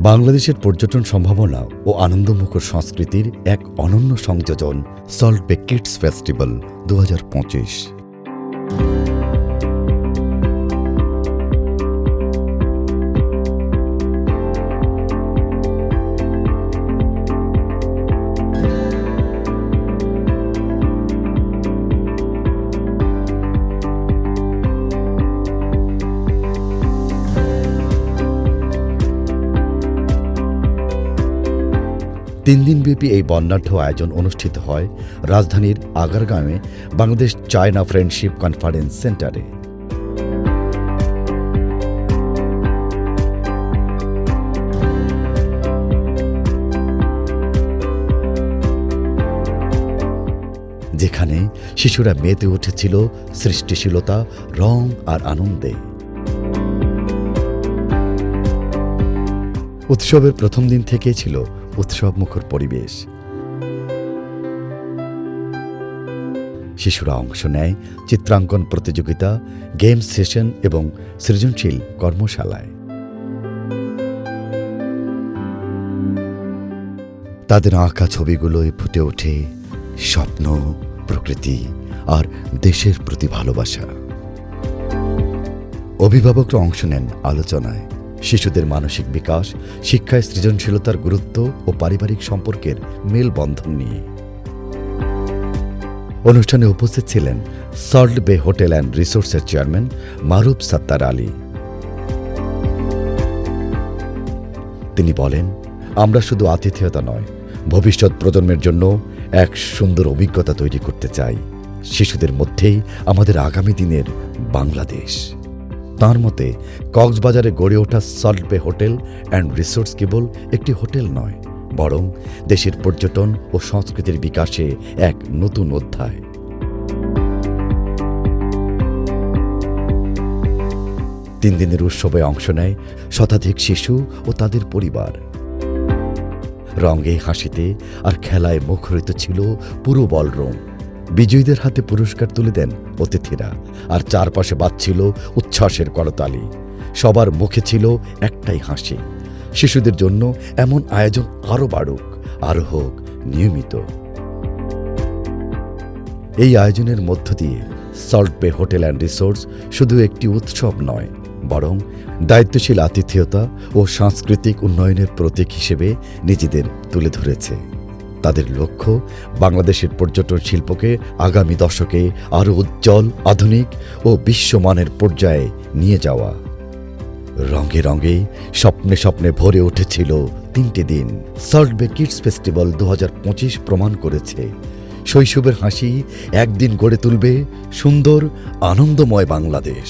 বাংলাদেশের পর্যটন সম্ভাবনা ও আনন্দমুখর সংস্কৃতির এক অনন্য সংযোজন সল্ট বে কিডস ফেস্টিভ্যাল 2025। তিন দিনব্যাপী এই বর্ণাঢ্য আয়োজন অনুষ্ঠিত হয় রাজধানীর আগারগাঁওয়ে বাংলাদেশ চায়না ফ্রেন্ডশিপ কনফারেন্স সেন্টারে। যেখানে শিশুরা মেতে উঠেছিল সৃষ্টিশীলতা, রং আর আনন্দে। উৎসবের প্রথম দিন থেকেই ছিল উৎসবমুখর পরিবেশ। শিশুরা অংশ নেয় চিত্রাঙ্কন প্রতিযোগিতা, গেম সেশন এবং সৃজনশীল কর্মশালায়। তাদের আঁকা ছবিগুলোয় ফুটে ওঠে স্বপ্ন, প্রকৃতি আর দেশের প্রতি ভালোবাসা। অভিভাবকরা অংশ নেন আলোচনায় শিশুদের মানসিক বিকাশ, শিক্ষায় সৃজনশীলতার গুরুত্ব ও পারিবারিক সম্পর্কের মেলবন্ধন নিয়ে। অনুষ্ঠানে উপস্থিত ছিলেন সল্ট বে হোটেল অ্যান্ড রিসোর্টসের চেয়ারম্যান মারুফ সাত্তার আলী। তিনি বলেন, আমরা শুধু আতিথেয়তা নয়, ভবিষ্যৎ প্রজন্মের জন্য এক সুন্দর অভিজ্ঞতা তৈরি করতে চাই। শিশুদের মধ্যেই আমাদের আগামী দিনের বাংলাদেশ। তাঁর মতে, কক্সবাজারে গড়ে ওঠা salt Bay hotel and resorts কেবল একটি হোটেল নয়, বরং দেশের পর্যটন ও সংস্কৃতির বিকাশে এক নতুন অধ্যায়। তিন দিনের উৎসবে অংশ নেয় শতাধিক শিশু ও তাদের পরিবার। রঙে, হাসিতে আর খেলায় মুখরিত ছিল পুরো বলরুম। বিজয়ীদের হাতে পুরস্কার তুলে দেন অতিথিরা, আর চারপাশে বাজছিল উচ্ছ্বাসের করতালি। সবার মুখে ছিল একটাই হাসি, শিশুদের জন্য এমন আয়োজন আরও বাড়ুক, আরও হোক নিয়মিত। এই আয়োজনের মধ্য দিয়ে salt Bay hotel and resorts শুধু একটি উৎসব নয়, বরং দায়িত্বশীল আতিথেয়তা ও সাংস্কৃতিক উন্নয়নের প্রতীক হিসেবে নিজেদের তুলে ধরেছে। তাদের লক্ষ্য বাংলাদেশের পর্যটন শিল্পকে আগামী দশকে আরও উজ্জ্বল, আধুনিক ও বিশ্বমানের পর্যায়ে নিয়ে যাওয়া। রঙে রঙে, স্বপ্নে স্বপ্নে ভরে উঠেছিল তিনটি দিন। সল্ট বে কিডস ফেস্টিভ্যাল 2025 প্রমাণ করেছে, শৈশবের হাসি একদিন গড়ে তুলবে সুন্দর, আনন্দময় বাংলাদেশ।